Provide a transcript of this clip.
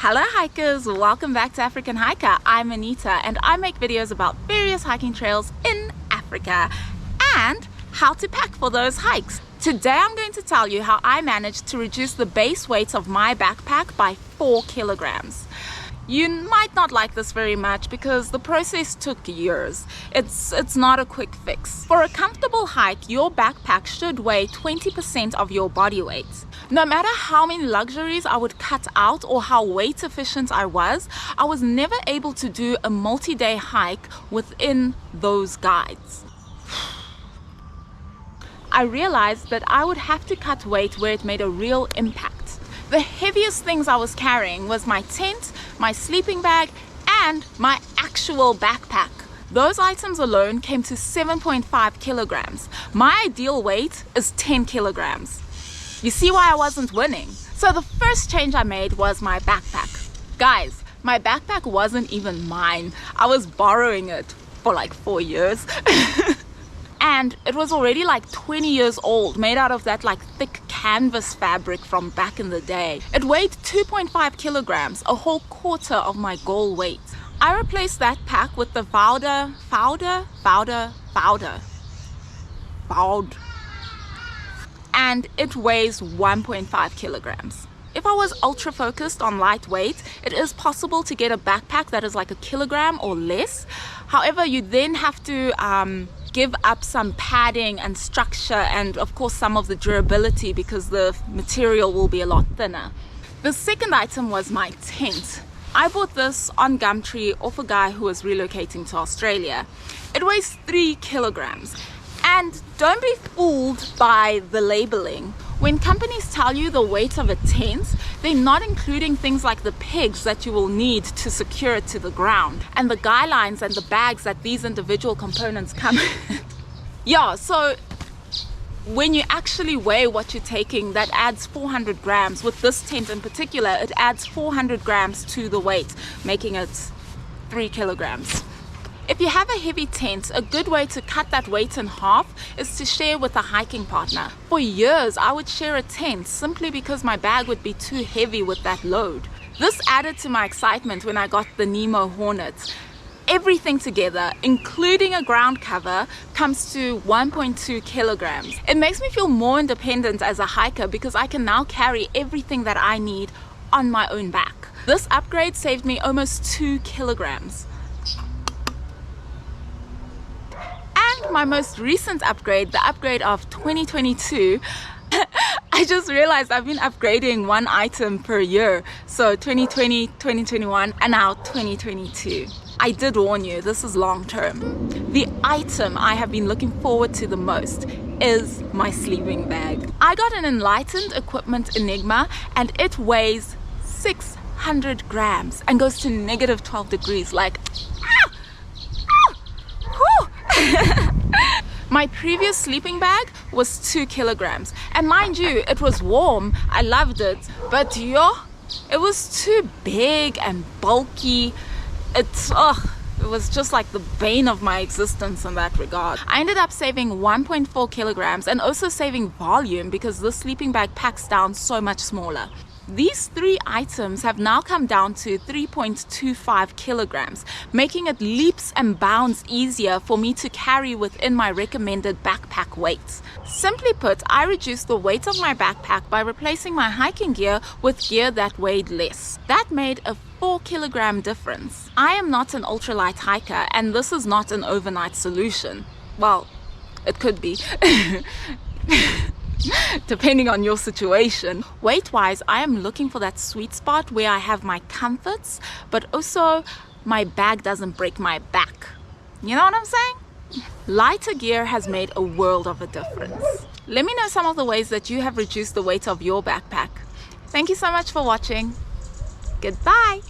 Hello hikers, welcome back to African Hiker. I'm Anita and I make videos about various hiking trails in Africa and how to pack for those hikes. Today I'm going to tell you how I managed to reduce the base weight of my backpack by 4 kilograms. You might not like this very much because the process took years. It's not a quick fix. For a comfortable hike, your backpack should weigh 20% of your body weight. No matter how many luxuries I would cut out or how weight efficient I was never able to do a multi-day hike within those guides. I realized that I would have to cut weight where it made a real impact. The heaviest things I was carrying was my tent, my sleeping bag, and my actual backpack. Those items alone came to 7.5 kilograms. My ideal weight is 10 kilograms. You see why I wasn't winning? So the first change I made was my backpack. Guys, my backpack wasn't even mine. I was borrowing it for like 4 years. And it was already like 20 years old, made out of that like thick canvas fabric from back in the day. It weighed 2.5 kilograms, a whole quarter of my goal weight. I replaced that pack with the Vouda, and it weighs 1.5 kilograms. If I was ultra focused on lightweight, it is possible to get a backpack that is like a kilogram or less. However, you then have to give up some padding and structure and of course some of the durability because the material will be a lot thinner. The second item was my tent. I bought this on Gumtree off a guy who was relocating to Australia. It weighs 3 kilograms. And don't be fooled by the labeling. When companies tell you the weight of a tent, they're not including things like the pegs that you will need to secure it to the ground and the guy lines and the bags that these individual components come in. Yeah, so when you actually weigh what you're taking, that adds 400 grams. With this tent in particular, it adds 400 grams to the weight, making it 3 kilograms. If you have a heavy tent, a good way to cut that weight in half is to share with a hiking partner. For years, I would share a tent simply because my bag would be too heavy with that load. This added to my excitement when I got the Nemo Hornet. Everything together, including a ground cover, comes to 1.2 kilograms. It makes me feel more independent as a hiker because I can now carry everything that I need on my own back. This upgrade saved me almost 2 kilograms. My most recent upgrade, the upgrade of 2022, I just realized I've been upgrading one item per year. So 2020, 2021, and now 2022. I did warn you, this is long term. The item I have been looking forward to the most is my sleeping bag. I got an Enlightened Equipment Enigma and it weighs 600 grams and goes to negative 12 degrees like My previous sleeping bag was 2 kilograms and mind you, it was warm. I loved it, but it was too big and bulky. It was just like the bane of my existence in that regard. I ended up saving 1.4 kilograms and also saving volume because this sleeping bag packs down so much smaller. These 3 items have now come down to 3.25 kilograms, making it leaps and bounds easier for me to carry within my recommended backpack weight. Simply put, I reduced the weight of my backpack by replacing my hiking gear with gear that weighed less. That made a 4 kilogram difference. I am not an ultralight hiker and this is not an overnight solution. Well, it could be. Depending on your situation. Weight-wise, I am looking for that sweet spot where I have my comforts, but also my bag doesn't break my back. You know what I'm saying? Lighter gear has made a world of a difference. Let me know some of the ways that you have reduced the weight of your backpack. Thank you so much for watching. Goodbye.